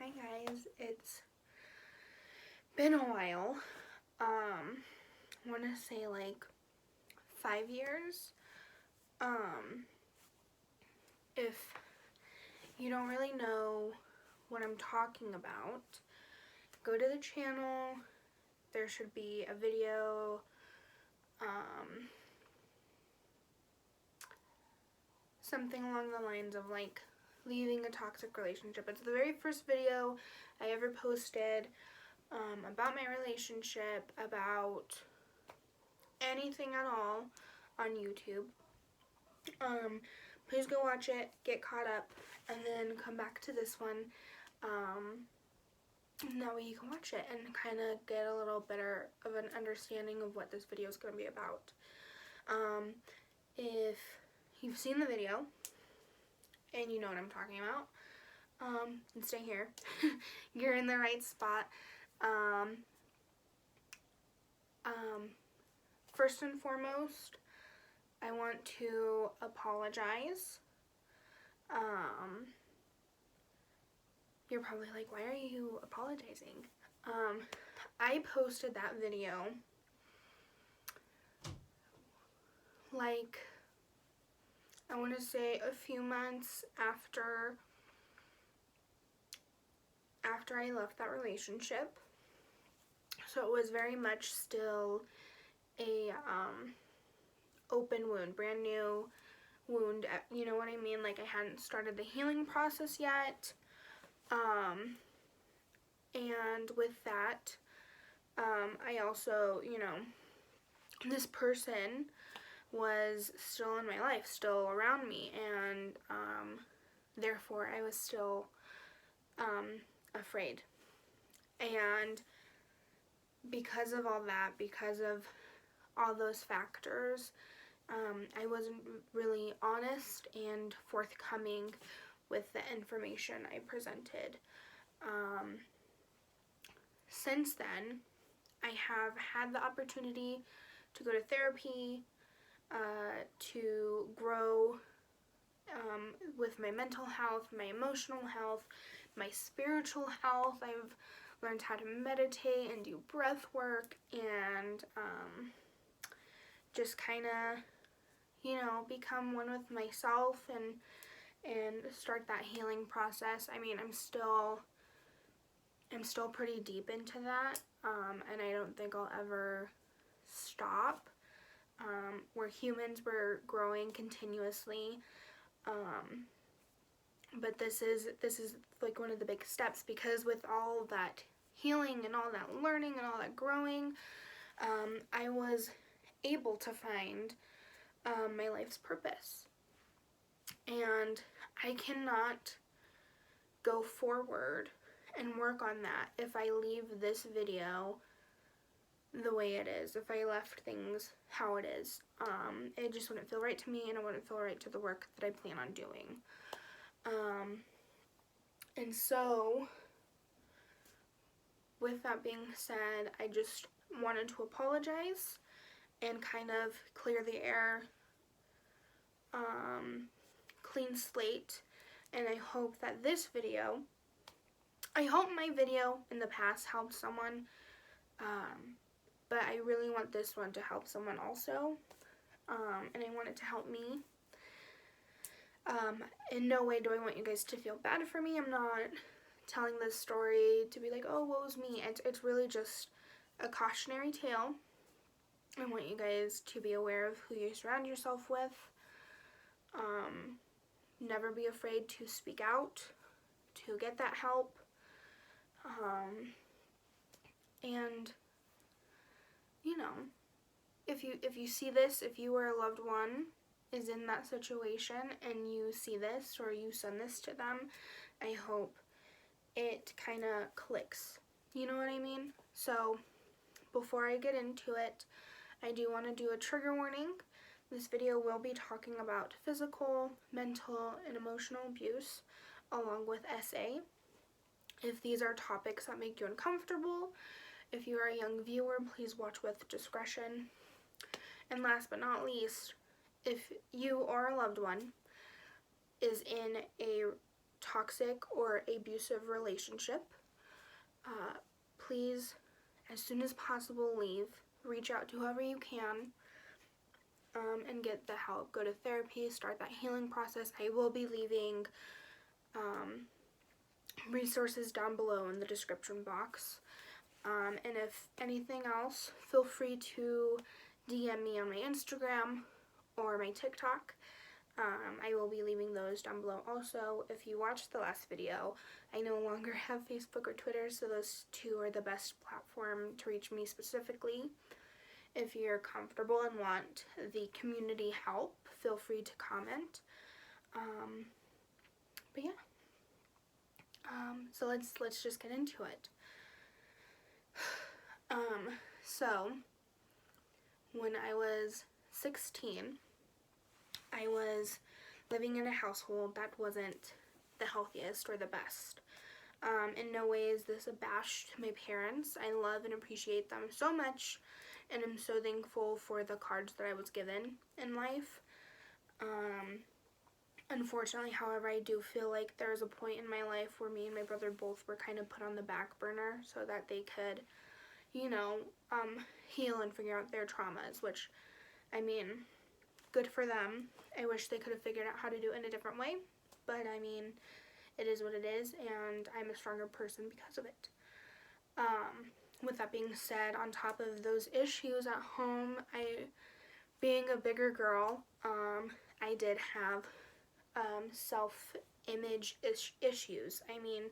Hi guys, it's been a while. I want to say like 5 years. If you don't really know what I'm talking about, go to the channel. There should be a video, something along the lines of like leaving a toxic relationship. It's the very first video I ever posted about my relationship, about anything at all on YouTube. Please go watch it, get caught up, and then come back to this one. And that way you can watch it and kind of get a little better of an understanding of what this video is going to be about. If you've seen the video and you know what I'm talking about, then stay here. You're in the right spot. First and foremost, I want to apologize. You're probably like, why are you apologizing? I posted that video like, I want to say a few months after I left that relationship. So it was very much still a open wound, brand new wound, you know what I mean? Like I hadn't started the healing process yet. And with that, I also, this person was still in my life, still around me, and therefore I was still afraid. And because of all that, because of all those factors, I wasn't really honest and forthcoming with the information I presented. Since then, I have had the opportunity to go to therapy, to grow with my mental health, my emotional health, my spiritual health. I've learned how to meditate and do breath work and just kind of, become one with myself and start that healing process. I mean, I'm still pretty deep into that, and I don't think I'll ever stop. We're humans, we're growing continuously, but this is like one of the big steps, because with all that healing and all that learning and all that growing, I was able to find my life's purpose. And I cannot go forward and work on that if I leave this video the way it is, if I left things how it is. It just wouldn't feel right to me, and it wouldn't feel right to the work that I plan on doing. And so, with that being said, I just wanted to apologize and kind of clear the air, clean slate, and I hope that this video, I hope my video in the past helped someone, but I really want this one to help someone also, and I want it to help me. In no way do I want you guys to feel bad for me. I'm not telling this story to be like, oh, woe's me. It's really just a cautionary tale. I want you guys to be aware of who you surround yourself with. Never be afraid to speak out, to get that help. And, if you see this, if you or a loved one is in that situation and you see this or you send this to them, I hope it kind of clicks. You know what I mean? So, before I get into it, I do want to do a trigger warning. This video will be talking about physical, mental, and emotional abuse, along with SA. If these are topics that make you uncomfortable, if you are a young viewer, please watch with discretion. And last but not least, if you or a loved one is in a toxic or abusive relationship, please, as soon as possible, leave. Reach out to whoever you can, and get the help. Go to therapy, start that healing process. I will be leaving resources down below in the description box. And if anything else, feel free to DM me on my Instagram or my TikTok. I will be leaving those down below. Also, if you watched the last video, I no longer have Facebook or Twitter, so those two are the best platform to reach me specifically. If you're comfortable and want the community help, feel free to comment. But yeah. So let's just get into it. So when I was 16, I was living in a household that wasn't the healthiest or the best. In no way is this a bash to my parents. I love and appreciate them so much, and I'm so thankful for the cards that I was given in life. Unfortunately, however, I do feel like there was a point in my life where me and my brother both were kind of put on the back burner so that they could, heal and figure out their traumas, which, I mean, good for them. I wish they could have figured out how to do it in a different way, but I mean, it is what it is, and I'm a stronger person because of it. With that being said, on top of those issues at home, being a bigger girl, I did have self-image issues. I mean,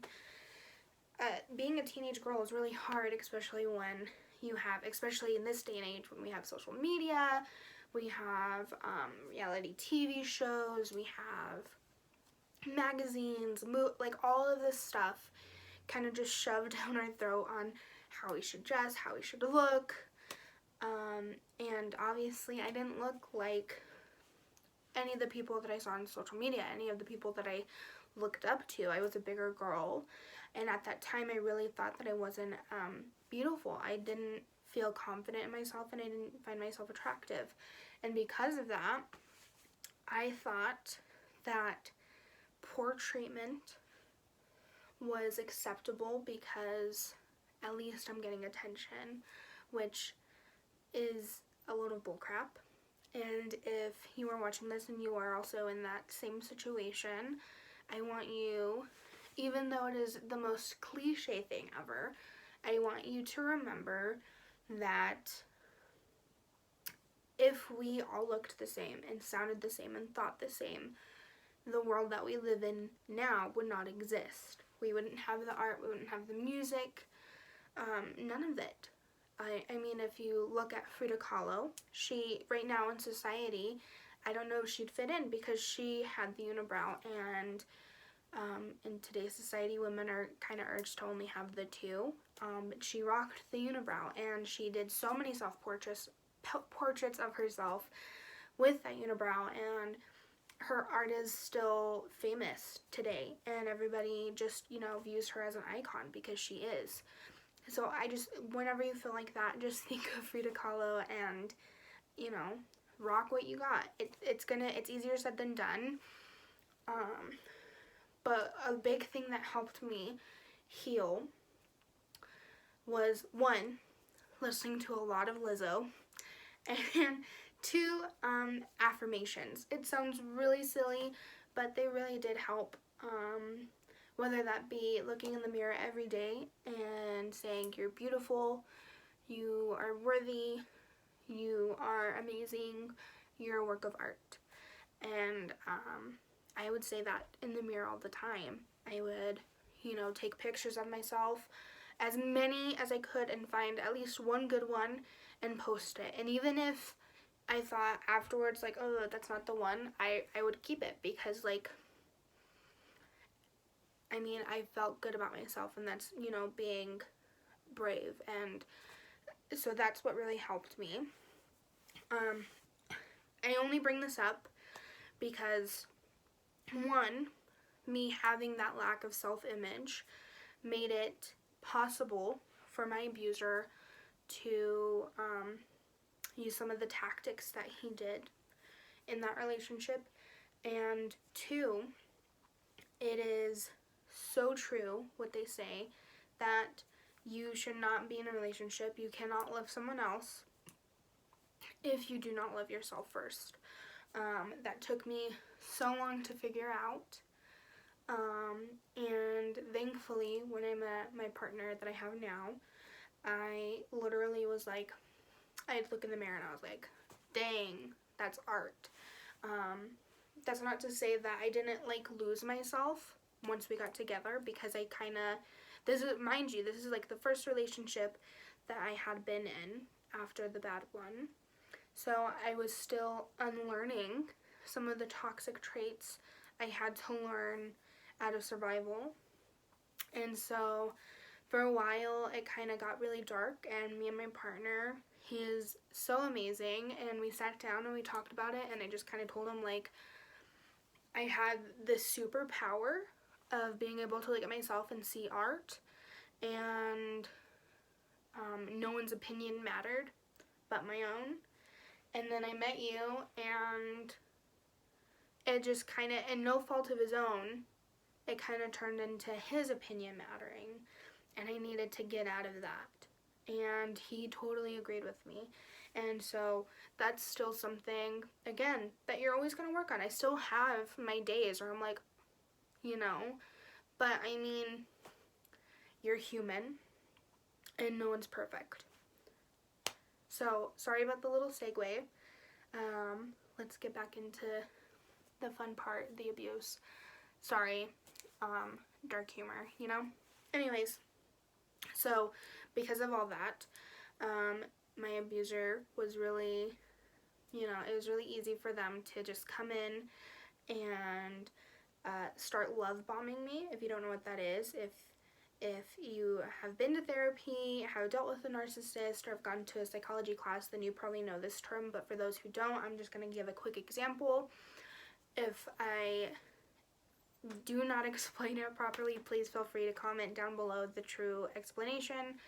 being a teenage girl is really hard, especially in this day and age, when we have social media, we have reality TV shows, we have magazines, like all of this stuff kind of just shoved down our throat on how we should dress, how we should look, and obviously I didn't look like any of the people that I saw on social media, any of the people that I looked up to. I was a bigger girl, and at that time I really thought that I wasn't beautiful. I didn't feel confident in myself, and I didn't find myself attractive. And because of that, I thought that poor treatment was acceptable because at least I'm getting attention, which is a load of bullcrap. And if you are watching this and you are also in that same situation, I want you, even though it is the most cliche thing ever, I want you to remember that if we all looked the same and sounded the same and thought the same, the world that we live in now would not exist. We wouldn't have the art, we wouldn't have the music, none of it. I mean, if you look at Frida Kahlo, she, right now in society, I don't know if she'd fit in because she had the unibrow, and in today's society, women are kind of urged to only have the two. But she rocked the unibrow, and she did so many portraits of herself with that unibrow, and her art is still famous today, and everybody just, views her as an icon because she is. So whenever you feel like that, just think of Frida Kahlo and, rock what you got. It's easier said than done. But a big thing that helped me heal was, one, listening to a lot of Lizzo, and two, affirmations. It sounds really silly, but they really did help. Whether that be looking in the mirror every day and saying you're beautiful, you are worthy, you are amazing, you're a work of art. And I would say that in the mirror all the time. I would, take pictures of myself, as many as I could, and find at least one good one and post it. And even if I thought afterwards, like, oh, that's not the one, I would keep it because, I felt good about myself, and that's, being brave, and so that's what really helped me. I only bring this up because, one, me having that lack of self-image made it possible for my abuser to use some of the tactics that he did in that relationship, and two, it is so true what they say, that you should not be in a relationship. You cannot love someone else if you do not love yourself first. That took me so long to figure out. And thankfully, when I met my partner that I have now, I literally was like, I'd look in the mirror and I was like, dang, that's art. That's not to say that I didn't like lose myself once we got together, because I kind of, this is, mind you, this is like the first relationship that I had been in after the bad one. So I was still unlearning some of the toxic traits I had to learn out of survival. And so for a while it kind of got really dark, and me and my partner, he is so amazing, and we sat down and we talked about it, and I just kind of told him, like, I had this superpower of being able to look at myself and see art, and no one's opinion mattered but my own. And then I met you, and it just kind of, and no fault of his own, it kind of turned into his opinion mattering, and I needed to get out of that. And he totally agreed with me. And so that's still something, again, that you're always going to work on. I still have my days where I'm like, you know, but I mean, you're human, and no one's perfect. So, sorry about the little segue. Let's get back into the fun part, the abuse. Sorry, dark humor, you know? Anyways, so because of all that, my abuser was really, you know, it was really easy for them to just come in and start love bombing me. If you don't know what that is, if you have been to therapy, have dealt with a narcissist, or have gone to a psychology class, then you probably know this term. But for those who don't, I'm just going to give a quick example. If I do not explain it properly, please feel free to comment down below the true explanation.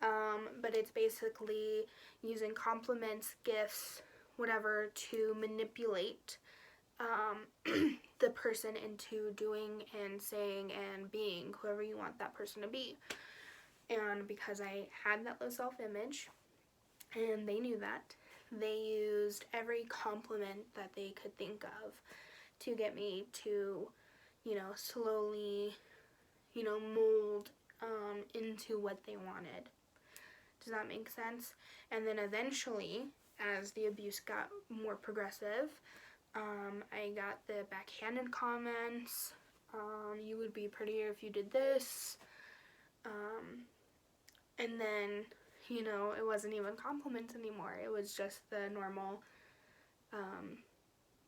But it's basically using compliments, gifts, whatever, to manipulate the person into doing and saying and being whoever you want that person to be. And because I had that low self-image, and they knew that, they used every compliment that they could think of to get me to, you know, slowly, you know, mold into what they wanted. Does that make sense? And then eventually, as the abuse got more progressive, I got the backhanded comments, you would be prettier if you did this, and then, you know, it wasn't even compliments anymore. It was just the normal,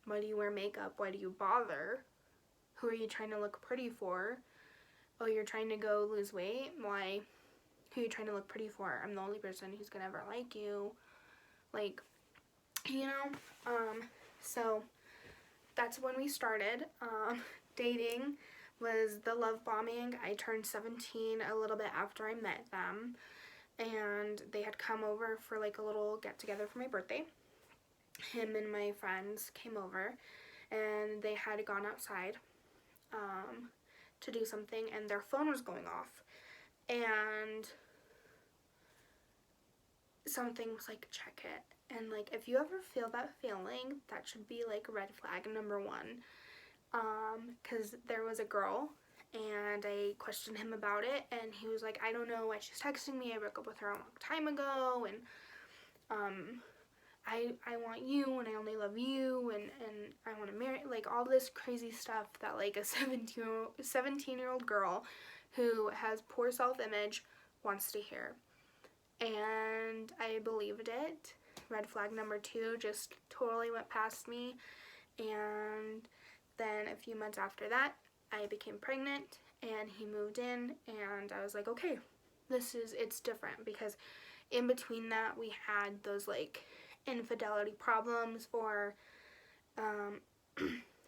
why do you wear makeup? Why do you bother? Who are you trying to look pretty for? Oh, you're trying to go lose weight? Why? Who are you trying to look pretty for? I'm the only person who's gonna ever like you. Like, you know, so that's when we started. Dating was the love bombing. I turned 17 a little bit after I met them, and they had come over for like a little get together for my birthday. Him and my friends came over, and they had gone outside to do something, and their phone was going off, and something was like, check it. And like, if you ever feel that feeling, that should be like red flag number one. Because there was a girl, and I questioned him about it, and he was like, I don't know why she's texting me. I broke up with her a long time ago, and I want you, and I only love you, and I want to marry, like all this crazy stuff that like a 17-year-old girl who has poor self-image wants to hear. And I believed it. Red flag number two just totally went past me. And then a few months after that, I became pregnant, and he moved in, and I was like, okay, it's different, because in between that we had those like infidelity problems, or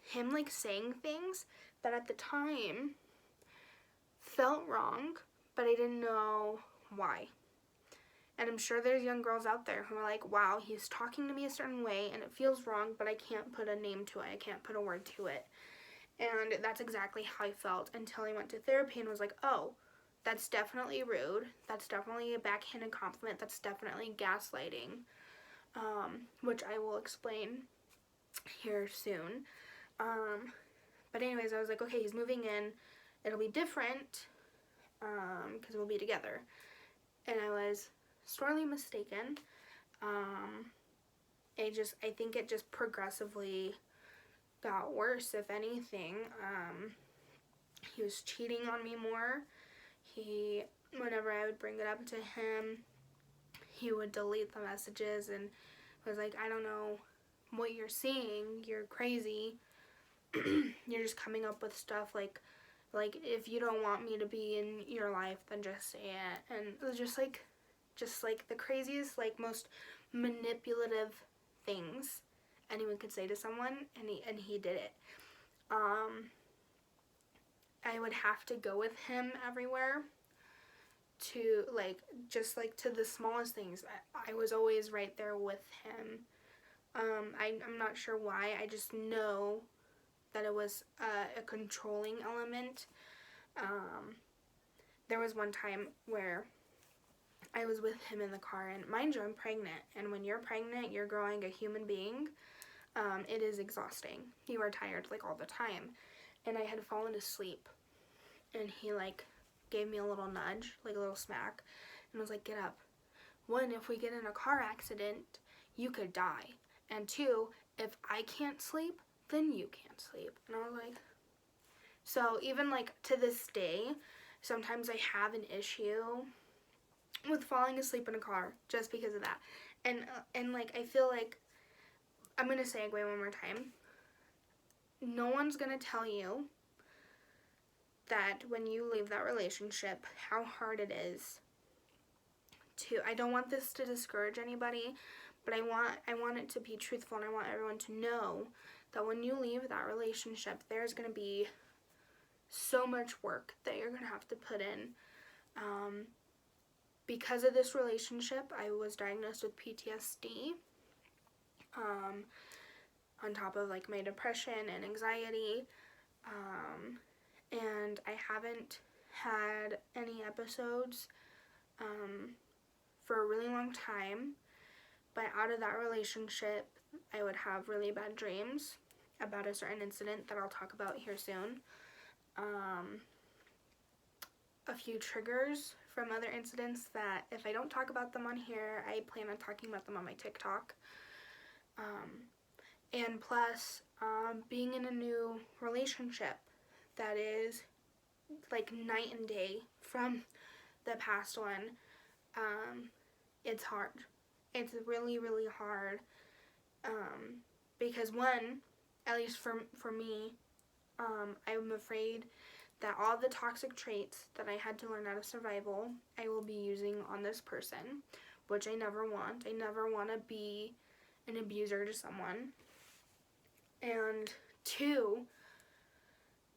him like saying things that at the time felt wrong, but I didn't know why. And I'm sure there's young girls out there who are like, wow, he's talking to me a certain way and it feels wrong, but I can't put a name to it. I can't put a word to it. And that's exactly how I felt until I went to therapy and was like, oh, that's definitely rude. That's definitely a backhanded compliment. That's definitely gaslighting, which I will explain here soon. But anyways, I was like, okay, he's moving in. It'll be different because we'll be together. And I was sorely mistaken. I think it just progressively got worse, if anything. He was cheating on me more. Whenever I would bring it up to him, he would delete the messages and was like, I don't know what you're seeing. You're crazy. You're just coming up with stuff like if you don't want me to be in your life, then just say it. And it was just like the craziest, like most manipulative things anyone could say to someone, and he did it. I would have to go with him everywhere to to the smallest things. I was always right there with him. I'm not sure why. I just know that it was a controlling element. There was one time where I was with him in the car, and mind you, I'm pregnant, and when you're pregnant, you're growing a human being. It is exhausting. You are tired all the time, and I had fallen asleep, and he gave me a little nudge, a little smack, and was like, get up. One, if we get in a car accident, you could die, and two, if I can't sleep, then you can't sleep. And I was like, so even to this day, sometimes I have an issue with falling asleep in a car just because of that. And I feel like, I'm going to segue one more time. No one's going to tell you that when you leave that relationship, how hard it is to, I don't want this to discourage anybody, but I want it to be truthful, and I want everyone to know that when you leave that relationship, there's going to be so much work that you're going to have to put in. Because of this relationship, I was diagnosed with PTSD, on top of my depression and anxiety, and I haven't had any episodes for a really long time. But out of that relationship, I would have really bad dreams about a certain incident that I'll talk about here soon. A few triggers from other incidents that if I don't talk about them on here, I plan on talking about them on my TikTok. And plus, being in a new relationship that is night and day from the past one, it's hard. It's really, really hard, because one, at least for me, I'm afraid that all the toxic traits that I had to learn out of survival, I will be using on this person, which I never want. I never want to be an abuser to someone. And two,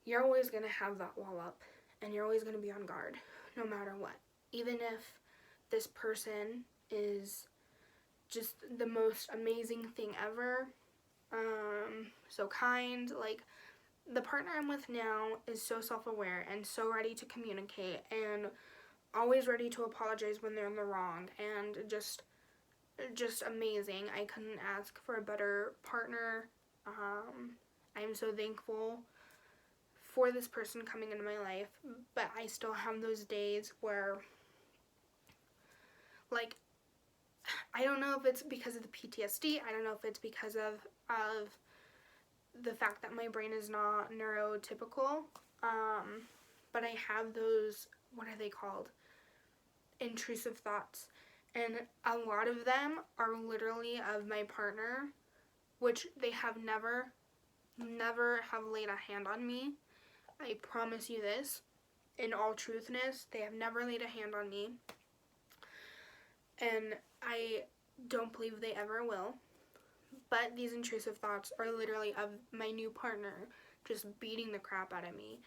you're always going to have that wall up, and you're always going to be on guard, no matter what. Even if this person is just the most amazing thing ever, so kind, the partner I'm with now is so self-aware and so ready to communicate and always ready to apologize when they're in the wrong, and just amazing. I couldn't ask for a better partner. I'm so thankful for this person coming into my life, but I still have those days where I don't know if it's because of the PTSD, I don't know if it's because of the fact that my brain is not neurotypical, but I have those, what are they called? Intrusive thoughts. And a lot of them are literally of my partner, which they have never have laid a hand on me. I promise you this, in all truthness, they have never laid a hand on me. And I don't believe they ever will. But these intrusive thoughts are literally of my new partner just beating the crap out of me.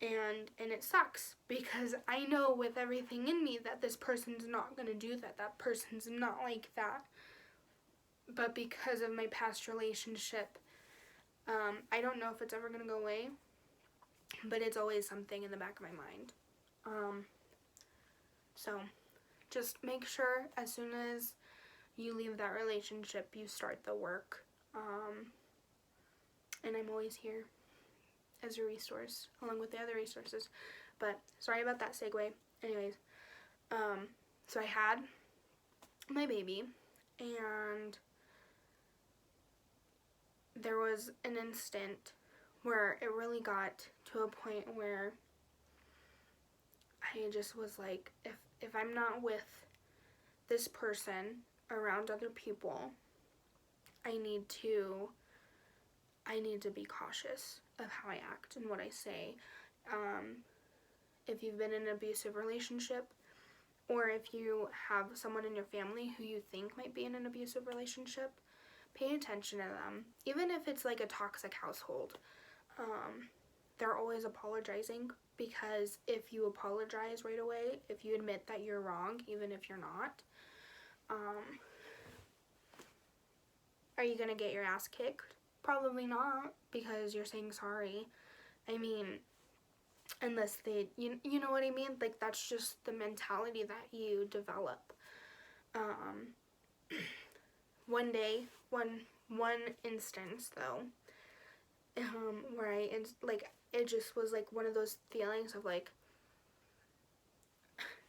And it sucks, because I know with everything in me that this person's not going to do that. That person's not like that. But because of my past relationship, I don't know if it's ever going to go away. but it's always something in the back of my mind. So just make sure as soon as you leave that relationship, you start the work. And I'm always here as a resource, along with the other resources. But sorry about that segue. Anyways, so I had my baby, and there was an instant where it really got to a point where I just was like, if I'm not with this person around other people, I need to be cautious of how I act and what I say. If you've been in an abusive relationship, or if you have someone in your family who you think might be in an abusive relationship, pay attention to them. Even if it's like a toxic household, they're always apologizing, because if you apologize right away, if you admit that you're wrong, even if you're not, are you gonna get your ass kicked? Probably not, because you're saying sorry. I mean, unless they, you know what I mean? Like, that's just the mentality that you develop. One day, one instance though, where it just was like one of those feelings of like,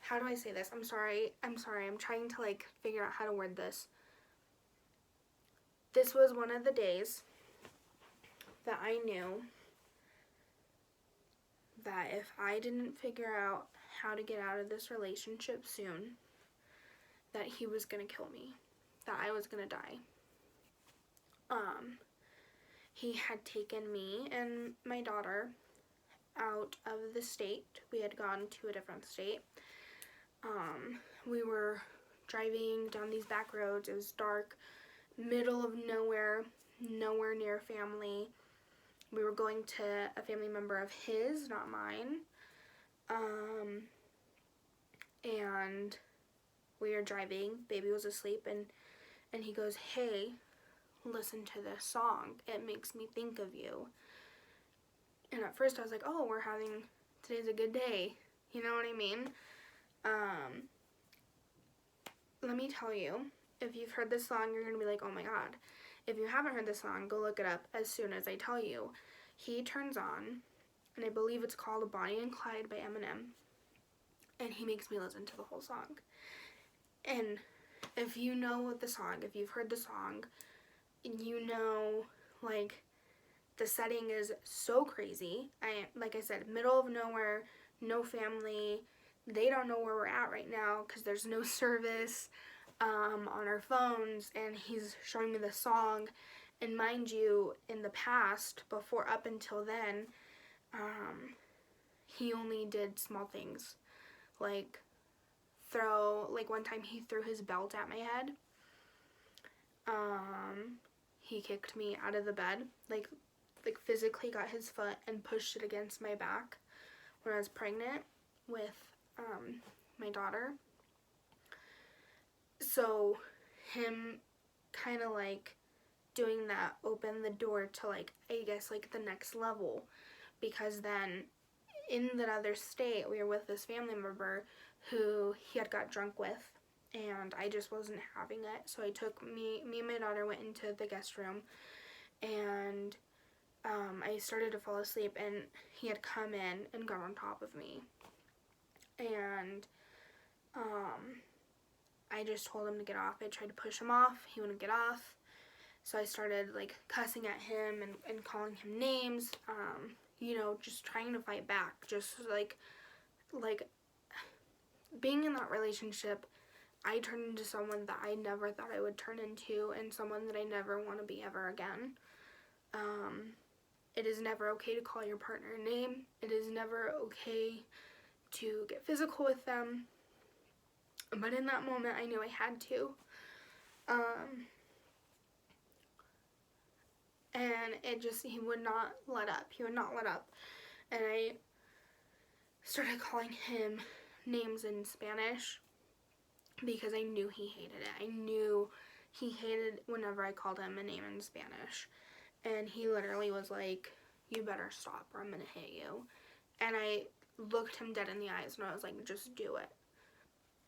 how do I say this? I'm sorry, I'm trying to like figure out how to word this. This was one of the days that I knew that if I didn't figure out how to get out of this relationship soon, that he was gonna kill me, that I was gonna die. He had taken me and my daughter out of the state. We had gone to a different state. We were driving down these back roads. It was dark, middle of nowhere near family. We were going to a family member of his, not mine. And we were driving. Baby was asleep, and he goes, "Hey, listen to this song. It makes me think of you." And at first I was like, "Oh, today's a good day." You know what I mean? Let me tell you, if you've heard this song, you're gonna be like, "Oh my God." If you haven't heard this song, go look it up as soon as I tell you. He turns on, and I believe it's called Bonnie and Clyde by Eminem, and he makes me listen to the whole song. And if you know the song, if you've heard the song, you know, like, the setting is so crazy. Like I said, middle of nowhere, no family. They don't know where we're at right now because there's no service on our phones, and he's showing me the song. And mind you, in the past, up until then, he only did small things, like one time he threw his belt at my head. He kicked me out of the bed, like physically got his foot and pushed it against my back when I was pregnant with my daughter. So him kind of like doing that opened the door to like, I guess, like the next level, because then in that other state we were with this family member who he had got drunk with, and I just wasn't having it. So I took me and my daughter went into the guest room, and I started to fall asleep, and he had come in and got on top of me, and I just told him to get off. I tried to push him off. He wouldn't get off. So I started like cussing at him and calling him names, just trying to fight back. Just like being in that relationship, I turned into someone that I never thought I would turn into, and someone that I never want to be ever again. It is never okay to call your partner a name. It is never okay to get physical with them. But in that moment, I knew I had to. And he would not let up. And I started calling him names in Spanish because I knew he hated it. I knew he hated whenever I called him a name in Spanish. And he literally was like, "You better stop or I'm gonna hit you." And I looked him dead in the eyes and I was like, just do it.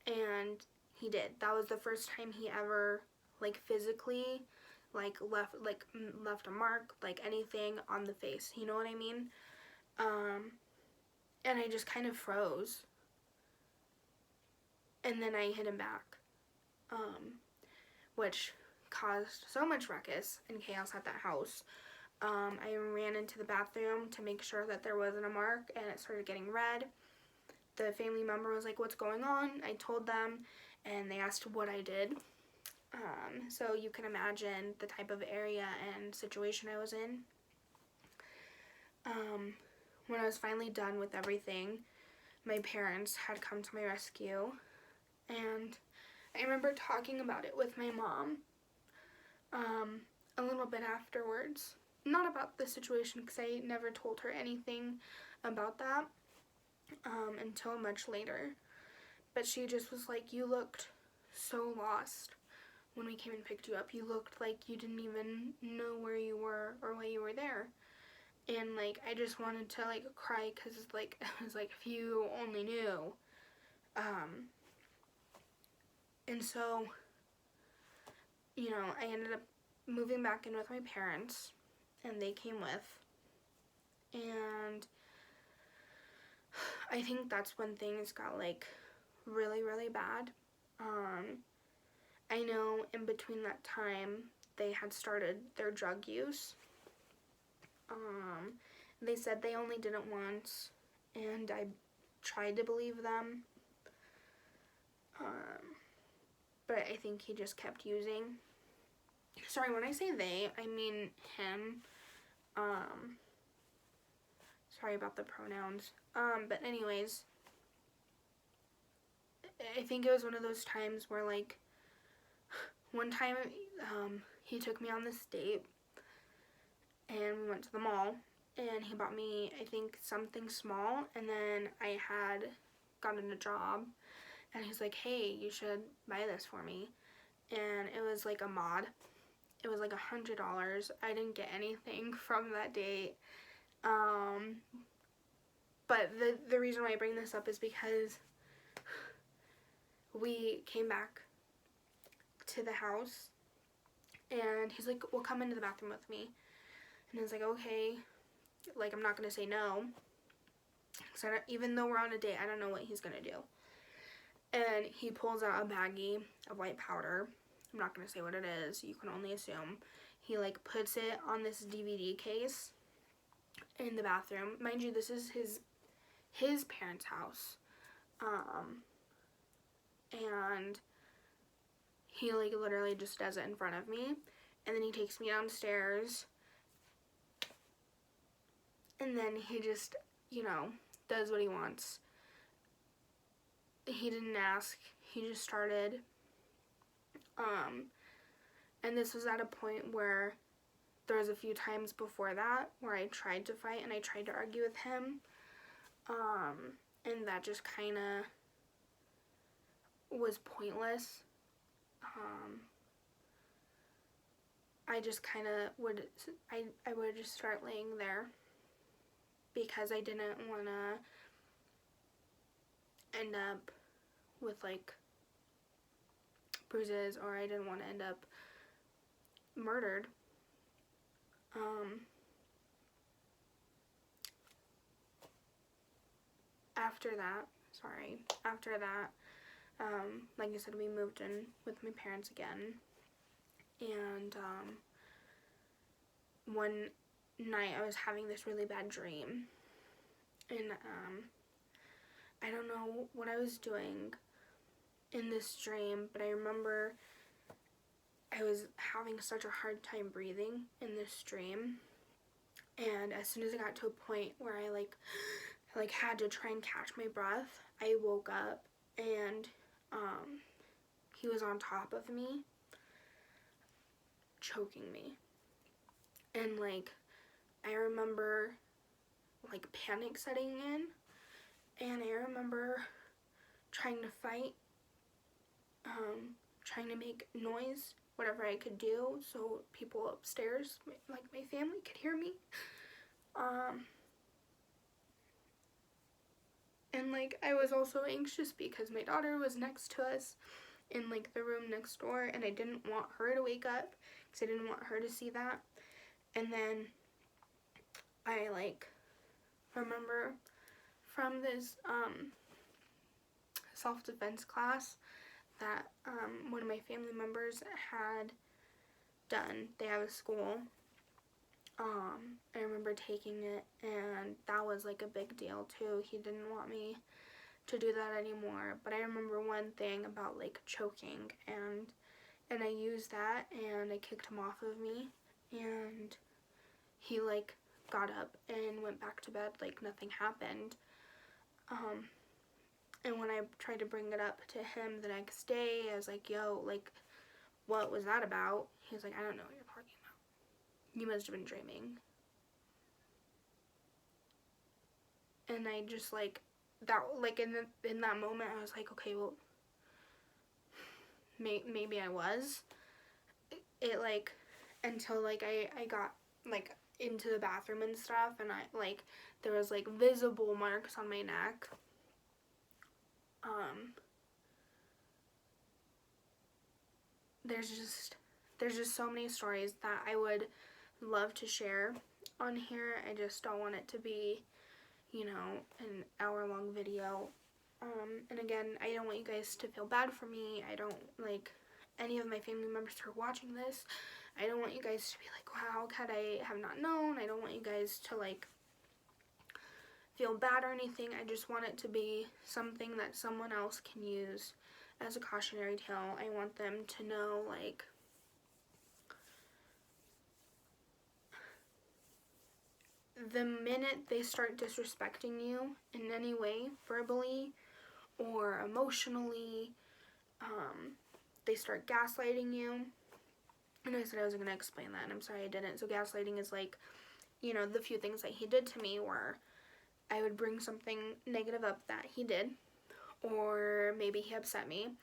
And he did. That was the first time he ever, like, physically, like, left a mark, like, anything on the face. You know what I mean? And I just kind of froze. And then I hit him back, which caused so much ruckus and chaos at that house. I ran into the bathroom to make sure that there wasn't a mark, and it started getting red. The family member was like, what's going on? I told them, and they asked what I did. So you can imagine the type of area and situation I was in. When I was finally done with everything, my parents had come to my rescue, and I remember talking about it with my mom a little bit afterwards. Not about the situation, because I never told her anything about that until much later. But she just was like, you looked so lost when we came and picked you up. You looked like you didn't even know where you were or why you were there. And, like, I just wanted to, like, cry, because, like, I was like, if you only knew. And so, you know, I ended up moving back in with my parents, and they came with. And I think that's when things got, like, really, really bad. I know in between that time, they had started their drug use. They said they only did it once, and I tried to believe them. But I think he just kept using. Sorry, when I say they, I mean him. Sorry about the pronouns. But anyways, I think it was one of those times where, like, one time, he took me on this date, and we went to the mall, and he bought me, I think, something small, and then I had gotten a job, and he's like, hey, you should buy this for me, and it was, like, a mod. It was, like, $100. I didn't get anything from that date, but the reason why I bring this up is because we came back to the house, and he's like, well, come into the bathroom with me. And I was like, okay, like, I'm not going to say no. So even though we're on a date, I don't know what he's going to do. And he pulls out a baggie of white powder. I'm not going to say what it is. You can only assume. He, like, puts it on this DVD case in the bathroom. Mind you, this is his parents' house. And he, like, literally just does it in front of me. And then he takes me downstairs. And then he just, you know, does what he wants. He didn't ask. He just started. And this was at a point where there was a few times before that where I tried to fight and I tried to argue with him. And that just kind of was pointless. I just kind of would, I would just start laying there because I didn't want to end up with, like, bruises, or I didn't want to end up murdered. After that, like I said, we moved in with my parents again, and one night I was having this really bad dream, and I don't know what I was doing in this dream, but I remember I was having such a hard time breathing in this dream, and as soon as I got to a point where I like had to try and catch my breath, I woke up, and he was on top of me, choking me. And, like, I remember, like, panic setting in, and I remember trying to fight, trying to make noise, whatever I could do, so people upstairs, like my family, could hear me. And, like, I was also anxious because my daughter was next to us in, like, the room next door, and I didn't want her to wake up because I didn't want her to see that. And then I, like, remember from this self-defense class that one of my family members had done. They have a school. I remember taking it, and that was, like, a big deal too. He didn't want me to do that anymore, but I remember one thing about, like, choking, and I used that, and I kicked him off of me, and he, like, got up and went back to bed like nothing happened. And when I tried to bring it up to him the next day, I was like, yo, like, what was that about? He was like, I don't know what you're talking about. You must have been dreaming. And I just, like, that, like, in that moment, I was like, okay, well, maybe I was. It, like, until, like, I got, like, into the bathroom and stuff, and I, like, there was, like, visible marks on my neck. There's just so many stories that I would love to share on here. I just don't want it to be, you know, an hour-long video. And again, I don't want you guys to feel bad for me. I don't, like, any of my family members who are watching this, I don't want you guys to be like, wow, could I have not known? I don't want you guys to, like, feel bad or anything. I just want it to be something that someone else can use as a cautionary tale. I want them to know, like, the minute they start disrespecting you in any way, verbally or emotionally, they start gaslighting you. And I said I was going to explain that, and I'm sorry I didn't. So gaslighting is, like, you know, the few things that he did to me were I would bring something negative up that he did, or maybe he upset me.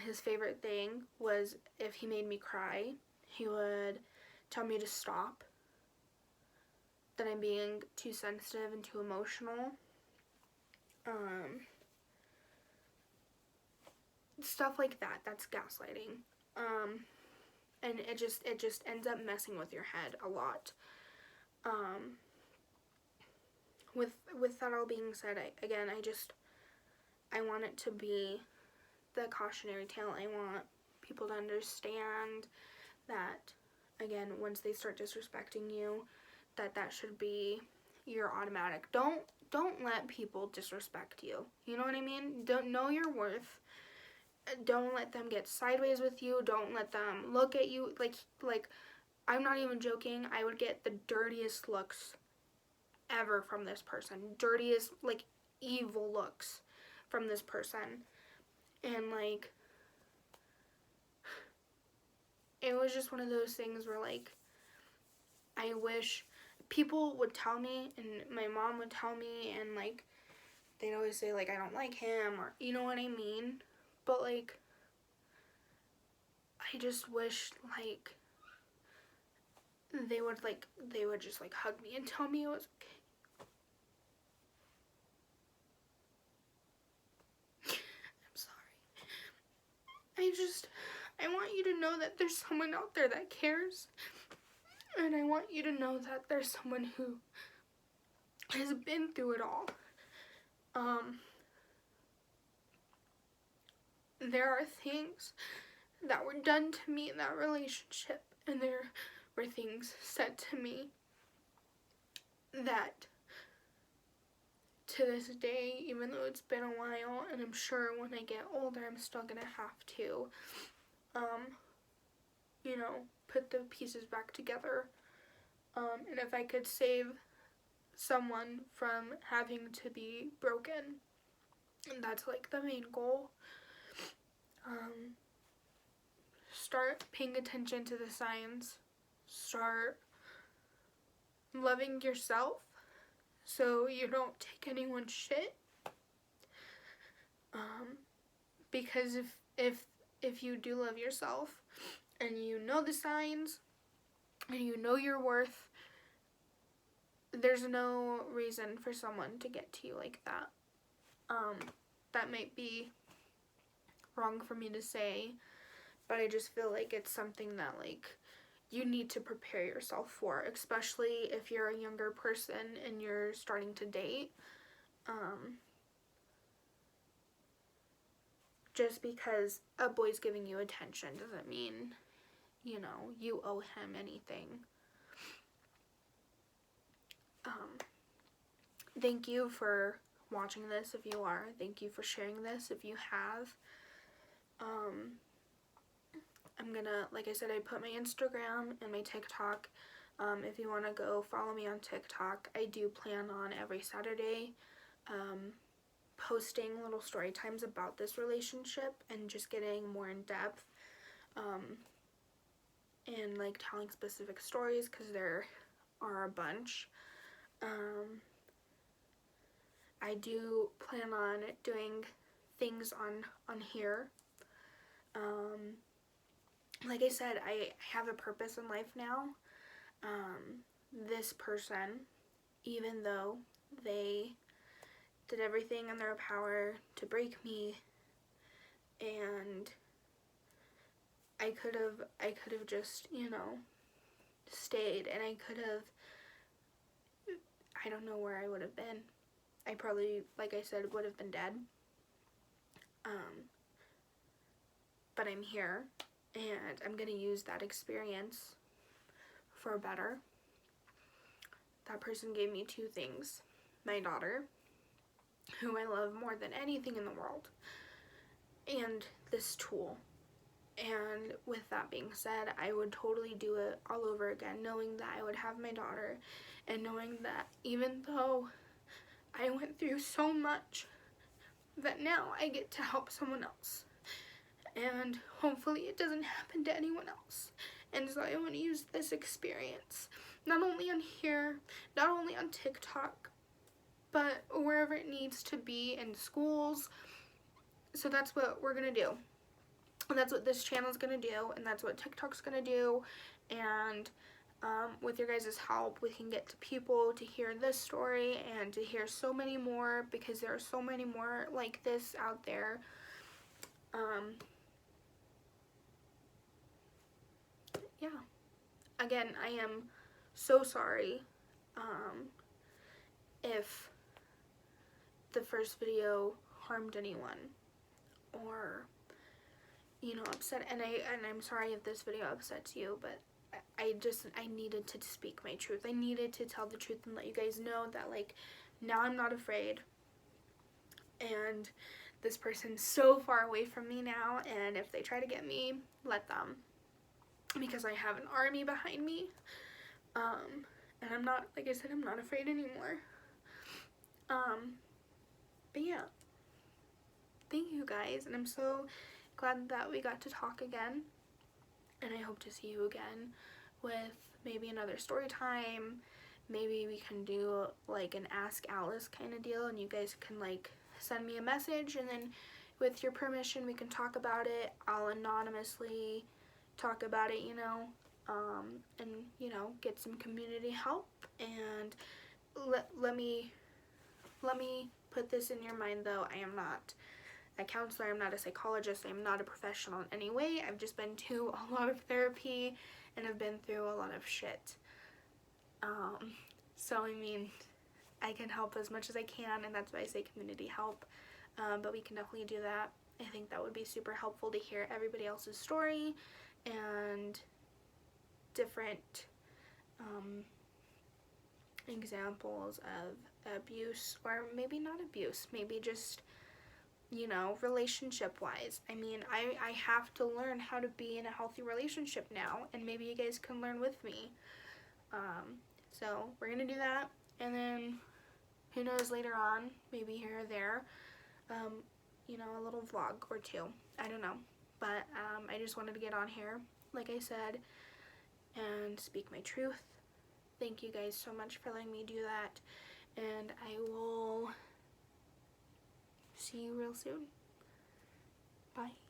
His favorite thing was if he made me cry, he would tell me to stop, that I'm being too sensitive and too emotional. Stuff like that. That's gaslighting. And it just ends up messing with your head a lot. With that all being said, I want it to be the cautionary tale. I want people to understand that, again, once they start disrespecting you, that should be your automatic. Don't let people disrespect you. You know what I mean? Don't know your worth. Don't let them get sideways with you. Don't let them look at you like I'm not even joking. I would get the dirtiest looks ever from this person. Dirtiest, like, evil looks from this person. And, like, it was just one of those things where, like, I wish people would tell me, and my mom would tell me, and, like, they'd always say, like, I don't like him, or, you know what I mean? But, like, I just wish, like, they would just, like, hug me and tell me it was okay. I'm sorry. I want you to know that there's someone out there that cares. And I want you to know that there's someone who has been through it all. There are things that were done to me in that relationship, and there were things said to me that to this day, even though it's been a while, and I'm sure when I get older I'm still gonna have to, you know, put the pieces back together. And if I could save someone from having to be broken, and that's, like, the main goal. Start paying attention to the signs. Start loving yourself so you don't take anyone's shit. Because if you do love yourself and you know the signs and you know your worth, there's no reason for someone to get to you like that. That might be wrong for me to say, but I just feel like it's something that, like, you need to prepare yourself for, especially if you're a younger person and you're starting to date. Just because a boy's giving you attention doesn't mean, you know, you owe him anything. Thank you for watching this if you are. Thank you for sharing this if you have. I'm gonna, like I said, I put my Instagram and my TikTok. If you want to go follow me on TikTok, I do plan on every Saturday posting little story times about this relationship and just getting more in depth and like telling specific stories, because there are a bunch. I do plan on doing things on here. Like I said, I have a purpose in life now. This person, even though they did everything in their power to break me, and I could have just, you know, stayed, and I could have, I don't know where I would have been. I probably, like I said, would have been dead. But I'm here, and I'm gonna use that experience for better. That person gave me two things: my daughter, who I love more than anything in the world, and this tool. And with that being said, I would totally do it all over again, knowing that I would have my daughter, and knowing that even though I went through so much, that now I get to help someone else. And hopefully it doesn't happen to anyone else. And so I want to use this experience, not only on here, not only on TikTok, but wherever it needs to be, in schools. So that's what we're going to do. And that's what this channel is going to do, and that's what TikTok's going to do. And with your guys' help, we can get to people to hear this story and to hear so many more, because there are so many more like this out there. Yeah. Again, I am so sorry if the first video harmed anyone or, you know, upset, and I'm sorry if this video upsets you, but I needed to speak my truth. I needed to tell the truth and let you guys know that, like, now I'm not afraid, and this person's so far away from me now, and if they try to get me, let them, because I have an army behind me. And I'm not, like I said, I'm not afraid anymore. But yeah, thank you guys, and I'm so glad that we got to talk again, and I hope to see you again with maybe another story time. Maybe we can do like an Ask Alice kind of deal, and you guys can like send me a message, and then with your permission we can talk about it. I'll anonymously talk about it, you know, and, you know, get some community help. And let me put this in your mind, though. I am not a counselor, I'm not a psychologist, I'm not a professional in any way. I've just been to a lot of therapy and have been through a lot of shit. So I mean, I can help as much as I can, and that's why I say community help. But we can definitely do that. I think that would be super helpful to hear everybody else's story and different examples of abuse, or maybe not abuse, maybe just, you know, relationship wise. I mean, I have to learn how to be in a healthy relationship now, and maybe you guys can learn with me. So we're gonna do that, and then who knows, later on, maybe here or there, you know, a little vlog or two, I don't know. But I just wanted to get on here, like I said, and speak my truth. Thank you guys so much for letting me do that, and I will see you real soon. Bye.